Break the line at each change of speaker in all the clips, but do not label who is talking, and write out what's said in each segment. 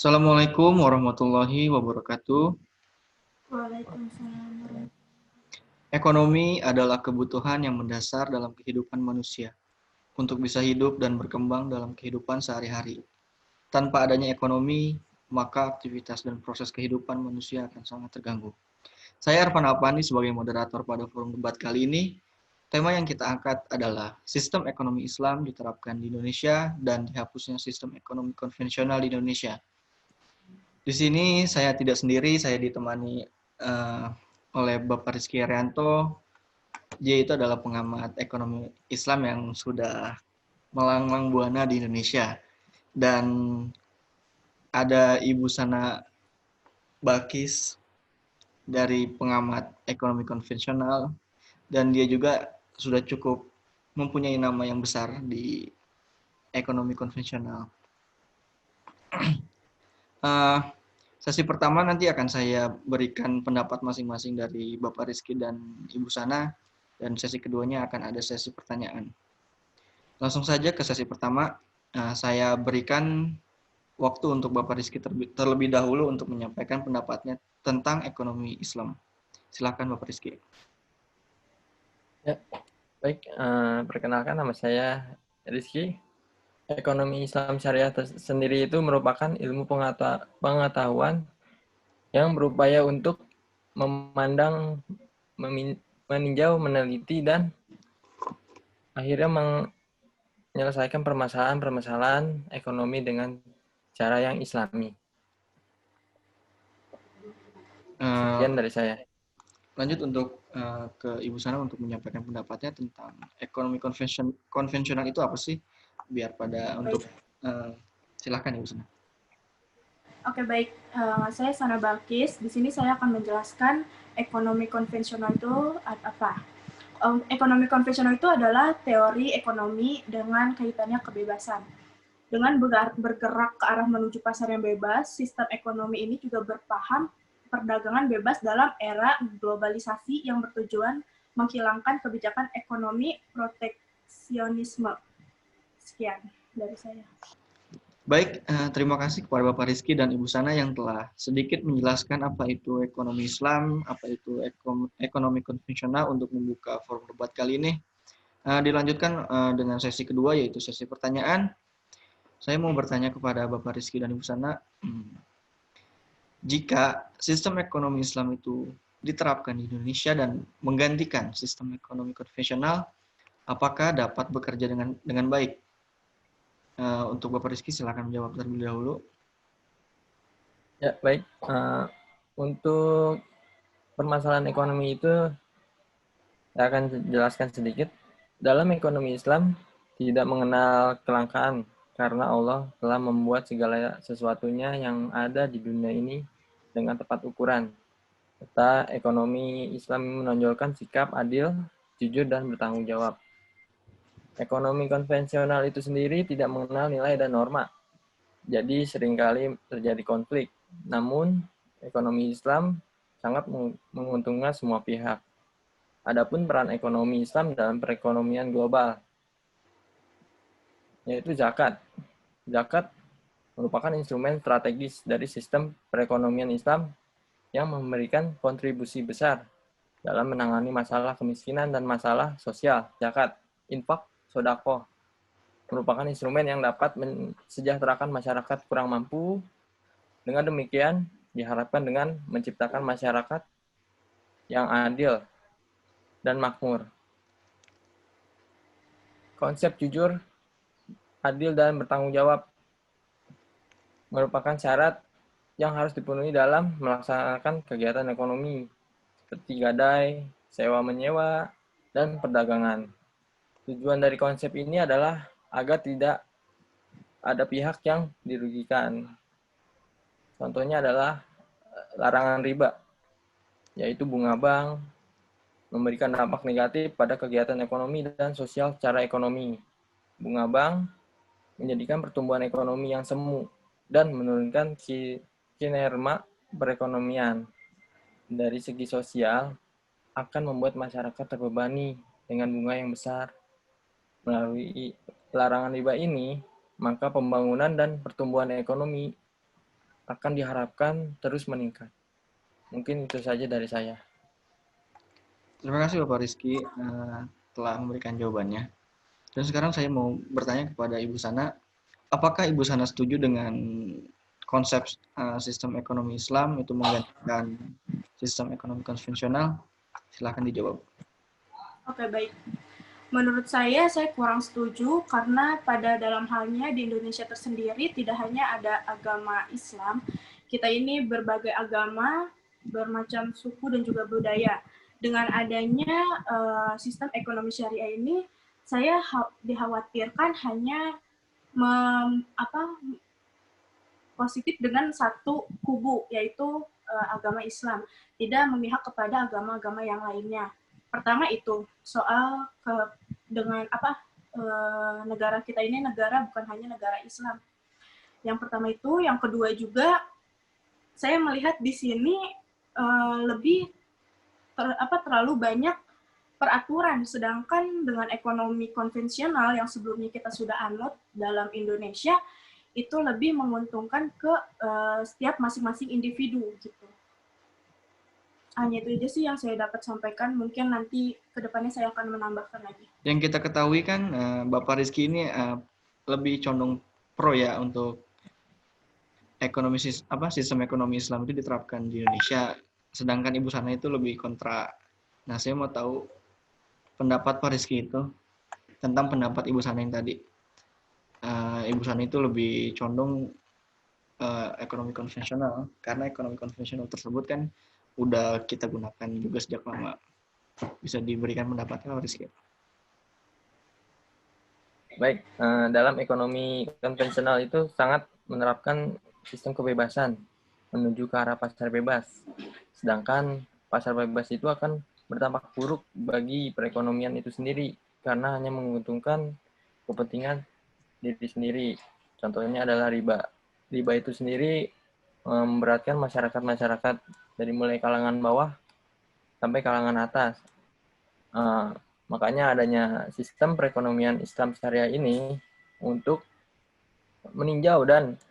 Assalamualaikum warahmatullahi wabarakatuh.
Waalaikumsalam.
Ekonomi adalah kebutuhan yang mendasar dalam kehidupan manusia untuk bisa hidup dan berkembang dalam kehidupan sehari-hari. Tanpa adanya ekonomi, maka aktivitas dan proses kehidupan manusia akan sangat terganggu. Saya Arfan Alpani sebagai moderator pada forum debat kali ini. Tema yang kita angkat adalah sistem ekonomi Islam diterapkan di Indonesia dan dihapusnya sistem ekonomi konvensional di Indonesia. Di sini saya tidak sendiri, saya ditemani oleh Bapak Rizky Arianto. Dia itu adalah pengamat ekonomi Islam yang sudah melanglang buana di Indonesia. Dan ada Ibu Sana Bakis dari pengamat ekonomi konvensional. Dan dia juga sudah cukup mempunyai nama yang besar di ekonomi konvensional. Sesi pertama nanti akan saya berikan pendapat masing-masing dari Bapak Rizky dan Ibu Sana, dan sesi keduanya akan ada sesi pertanyaan. Langsung saja ke sesi pertama, saya berikan waktu untuk Bapak Rizky terlebih dahulu untuk menyampaikan pendapatnya tentang ekonomi Islam. Silakan Bapak Rizky.
Ya, baik. Perkenalkan, nama saya Rizky. Ekonomi Islam Syariah sendiri itu merupakan ilmu pengetahuan yang berupaya untuk memandang, meninjau, meneliti, dan akhirnya menyelesaikan permasalahan-permasalahan ekonomi dengan cara yang islami. Sekian dari saya.
Lanjut untuk ke Ibu Sana untuk menyampaikan pendapatnya tentang ekonomi konvensional itu apa sih? Biar pada untuk silakan Ibu Sana.
Oke, baik. Saya Sana Balkis. Di sini saya akan menjelaskan ekonomi konvensional itu apa. Ekonomi konvensional itu adalah teori ekonomi dengan kaitannya kebebasan. Dengan bergerak ke arah menuju pasar yang bebas, sistem ekonomi ini juga berpaham perdagangan bebas dalam era globalisasi yang bertujuan menghilangkan kebijakan ekonomi proteksionisme. Sekian dari saya.
Baik, terima kasih kepada Bapak Rizky dan Ibu Sana yang telah sedikit menjelaskan apa itu ekonomi Islam, apa itu ekonomi konvensional untuk membuka forum debat kali ini. Dilanjutkan dengan sesi kedua, yaitu sesi pertanyaan. Saya mau bertanya kepada Bapak Rizky dan Ibu Sana, jika sistem ekonomi Islam itu diterapkan di Indonesia dan menggantikan sistem ekonomi konvensional, apakah dapat bekerja dengan baik? Untuk Bapak Rizky, silakan menjawab terlebih dahulu.
Ya, baik. Untuk permasalahan ekonomi itu, saya akan jelaskan sedikit. Dalam ekonomi Islam, tidak mengenal kelangkaan, karena Allah telah membuat segala sesuatunya yang ada di dunia ini dengan tepat ukuran. Serta ekonomi Islam menonjolkan sikap adil, jujur, dan bertanggung jawab. Ekonomi konvensional itu sendiri tidak mengenal nilai dan norma, jadi seringkali terjadi konflik. Namun, ekonomi Islam sangat menguntungkan semua pihak. Adapun peran ekonomi Islam dalam perekonomian global, yaitu zakat. Zakat merupakan instrumen strategis dari sistem perekonomian Islam yang memberikan kontribusi besar dalam menangani masalah kemiskinan dan masalah sosial. Zakat, infak, sodako merupakan instrumen yang dapat mensejahterakan masyarakat kurang mampu. Dengan demikian, diharapkan dengan menciptakan masyarakat yang adil dan makmur. Konsep jujur, adil, dan bertanggung jawab merupakan syarat yang harus dipenuhi dalam melaksanakan kegiatan ekonomi, seperti gadai, sewa-menyewa, dan perdagangan. Tujuan dari konsep ini adalah agar tidak ada pihak yang dirugikan. Contohnya adalah larangan riba, yaitu bunga bank, memberikan dampak negatif pada kegiatan ekonomi dan sosial secara ekonomi. Bunga bank menjadikan pertumbuhan ekonomi yang semu dan menurunkan kinerja perekonomian. Dari segi sosial, akan membuat masyarakat terbebani dengan bunga yang besar. Melalui larangan riba ini, maka pembangunan dan pertumbuhan ekonomi akan diharapkan terus meningkat. Mungkin itu saja dari saya.
Terima kasih Bapak Rizky telah memberikan jawabannya. Dan sekarang saya mau bertanya kepada Ibu Sana, apakah Ibu Sana setuju dengan konsep sistem ekonomi Islam itu menggantikan sistem ekonomi konvensional? Silahkan dijawab.
Oke, baik. Menurut saya kurang setuju karena pada dalam halnya di Indonesia tersendiri tidak hanya ada agama Islam, kita ini berbagai agama, bermacam suku dan juga budaya. Dengan adanya sistem ekonomi syariah ini, saya dikhawatirkan hanya positif dengan satu kubu, yaitu agama Islam, tidak memihak kepada agama-agama yang lainnya. Pertama itu soal negara kita ini negara bukan hanya negara Islam. Yang pertama itu, yang kedua juga saya melihat di sini lebih terlalu banyak peraturan, sedangkan dengan ekonomi konvensional yang sebelumnya kita sudah anut dalam Indonesia itu lebih menguntungkan ke setiap masing-masing individu gitu. Hanya itu aja sih yang saya dapat sampaikan. Mungkin nanti ke depannya saya akan menambahkan lagi.
Yang kita ketahui kan Bapak Rizky ini lebih condong pro ya untuk sistem ekonomi Islam itu diterapkan di Indonesia, sedangkan Ibu Sana itu lebih kontra. Nah, saya mau tahu pendapat Pak Rizky itu tentang pendapat Ibu Sana yang tadi. Ibu Sana itu lebih condong ekonomi konvensional, karena ekonomi konvensional tersebut kan udah kita gunakan juga sejak lama. Bisa diberikan pendapatnya Pak Rizky?
Baik, dalam ekonomi konvensional itu sangat menerapkan sistem kebebasan menuju ke arah pasar bebas. Sedangkan pasar bebas itu akan berdampak buruk bagi perekonomian itu sendiri karena hanya menguntungkan kepentingan diri sendiri. Contohnya adalah riba. Riba itu sendiri memberatkan masyarakat dari mulai kalangan bawah sampai kalangan atas. Makanya adanya sistem perekonomian Islam syariah ini untuk meninjau dan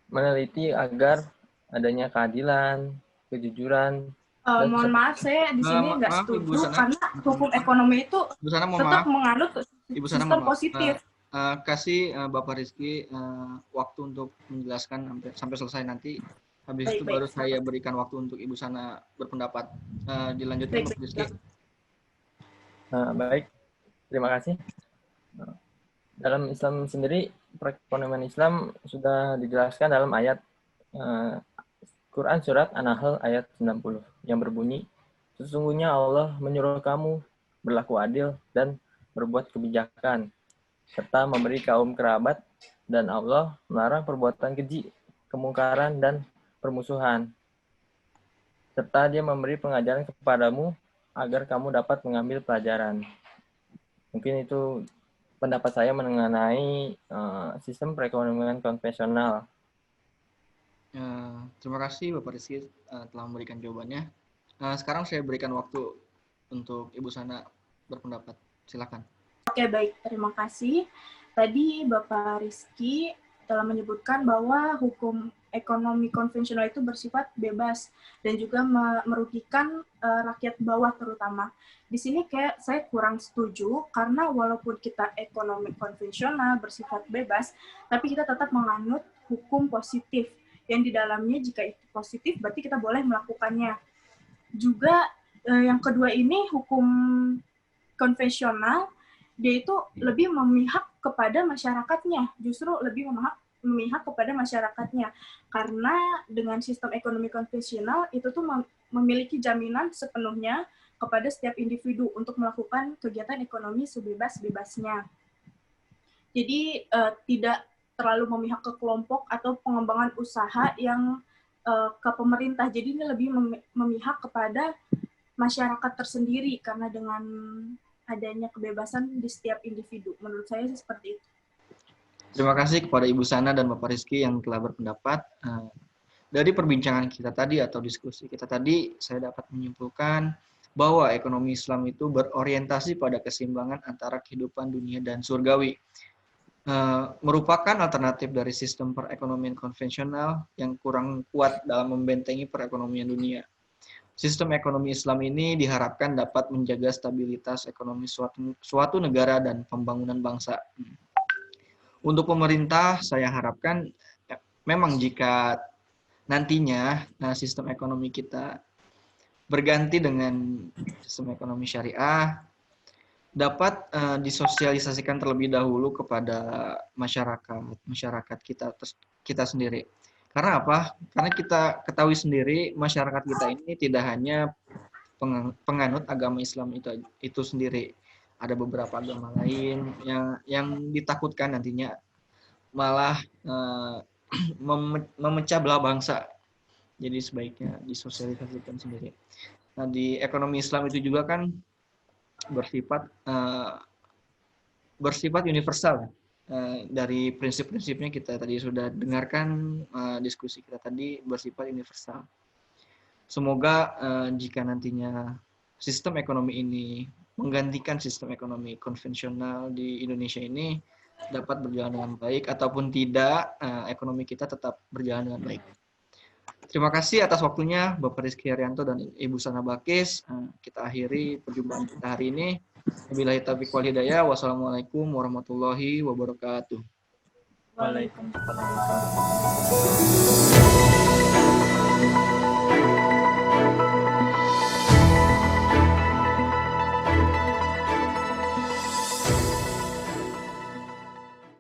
meneliti agar adanya keadilan, kejujuran.
Mohon maaf, saya di sini nggak setuju karena hukum ekonomi itu tetap menganut sistem positif.
Kasih Bapak Rizky waktu untuk menjelaskan sampai selesai nanti. Habis itu baru saya berikan waktu untuk Ibu Sana berpendapat. Dilanjutkan Bapak Rizky.
Baik, terima kasih. Dalam Islam sendiri, perekonomian Islam sudah dijelaskan dalam ayat Quran Surat An-Nahl ayat 90 yang berbunyi, sesungguhnya Allah menyuruh kamu berlaku adil dan berbuat kebijakan, serta memberi kaum kerabat, dan Allah melarang perbuatan keji, kemungkaran, dan permusuhan. Serta Dia memberi pengajaran kepadamu agar kamu dapat mengambil pelajaran. Mungkin itu pendapat saya mengenai sistem perekonomian konvensional.
Terima kasih Bapak Rizky telah memberikan jawabannya. Sekarang saya berikan waktu untuk Ibu Sana berpendapat. Silakan.
Oke, baik. Terima kasih. Tadi Bapak Rizky telah menyebutkan bahwa hukum ekonomi konvensional itu bersifat bebas dan juga merugikan rakyat bawah terutama. Di sini kayak saya kurang setuju karena walaupun kita ekonomi konvensional bersifat bebas, tapi kita tetap menganut hukum positif yang di dalamnya jika itu positif berarti kita boleh melakukannya. Juga yang kedua ini hukum konvensional dia itu lebih memihak kepada masyarakatnya, justru lebih memihak kepada masyarakatnya karena dengan sistem ekonomi konvensional itu tuh memiliki jaminan sepenuhnya kepada setiap individu untuk melakukan kegiatan ekonomi sebebas-bebasnya. Jadi tidak terlalu memihak ke kelompok atau pengembangan usaha yang ke pemerintah. Jadi ini lebih memihak kepada masyarakat tersendiri karena dengan adanya kebebasan di setiap individu. Menurut saya seperti itu.
Terima kasih kepada Ibu Sana dan Bapak Rizky yang telah berpendapat. Dari perbincangan kita tadi atau diskusi kita tadi, saya dapat menyimpulkan bahwa ekonomi Islam itu berorientasi pada keseimbangan antara kehidupan dunia dan surgawi. merupakan alternatif dari sistem perekonomian konvensional yang kurang kuat dalam membentengi perekonomian dunia. Sistem ekonomi Islam ini diharapkan dapat menjaga stabilitas ekonomi suatu negara dan pembangunan bangsa. Untuk pemerintah, saya harapkan memang jika nantinya sistem ekonomi kita berganti dengan sistem ekonomi syariah, dapat disosialisasikan terlebih dahulu kepada masyarakat kita sendiri. Karena apa? Karena kita ketahui sendiri masyarakat kita ini tidak hanya penganut agama Islam itu sendiri. Ada beberapa agama lain yang ditakutkan nantinya malah memecah belah bangsa. Jadi sebaiknya disosialisasikan sendiri. Nah, di ekonomi Islam itu juga kan bersifat universal. Dari prinsip-prinsipnya kita tadi sudah dengarkan, diskusi kita tadi bersifat universal. Semoga jika nantinya sistem ekonomi ini menggantikan sistem ekonomi konvensional di Indonesia ini dapat berjalan dengan baik, ataupun tidak, ekonomi kita tetap berjalan dengan baik. Terima kasih atas waktunya Bapak Rizky Haryanto dan Ibu Sana Bakis. Kita akhiri perjumpaan kita hari ini. Wabillahi taufiq wal hidayah. Wassalamualaikum warahmatullahi wabarakatuh.
Waalaikumsalam.